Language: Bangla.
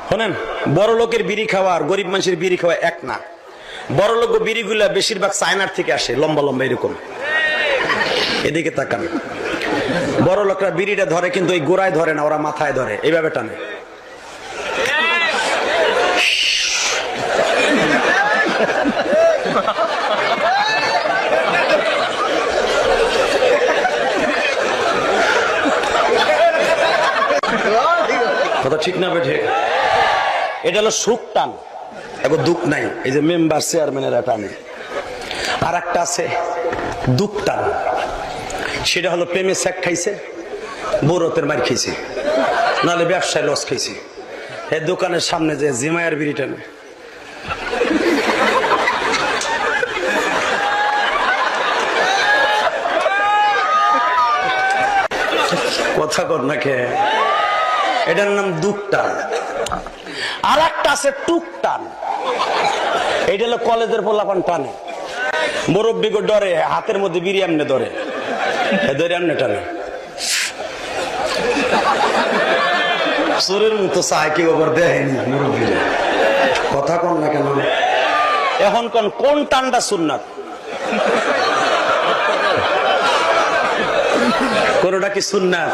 শোনেন, বড় লোকের বিড়ি খাওয়া আর গরিব মানুষের বিড়ি খাওয়া এক না। বড় লোক বিড়িগুলা বেশিরভাগ চায়নার থেকে আসে, লম্বা লম্বা এরকম। এদিকে তাকান, বড় লোকরা বিড়িটা ধরে কিন্তু এই গোড়ায় ধরে না, ওরা মাথায় ধরে, এইভাবে টানে। কথা ঠিক না বেঠে? এটা হলো সুখ টান, এখন দুঃখ নাই। এই যে মেম্বার চেয়ারম্যানেরা টানে। আর একটা আছে দুঃখ টান, সেটা হলো প্রেমে স্যাক খাইছে, বৌরতের মার খাইছে, নাহলে ব্যবসায় লস খাইছে, এই দোকানের সামনে যে জিমায়ার বিড়ি টানে। কথা কর না কে? এটার নাম দুঃখ টান। আর একটা আছে টুক টান, এইটা হলো কলেজের পোলাপান টানে, মুরব্বী গো ডরে, হাতের মধ্যে বিড়ি এমনে ধরে, ধরে এমনে টানে। সুরের মতো চায় কেউ আবার দেয়নি মুরব্বী। কথা কন না কেন? এখন কোন টানটা সুন্নাত? কোনটা কি সুন্নাত?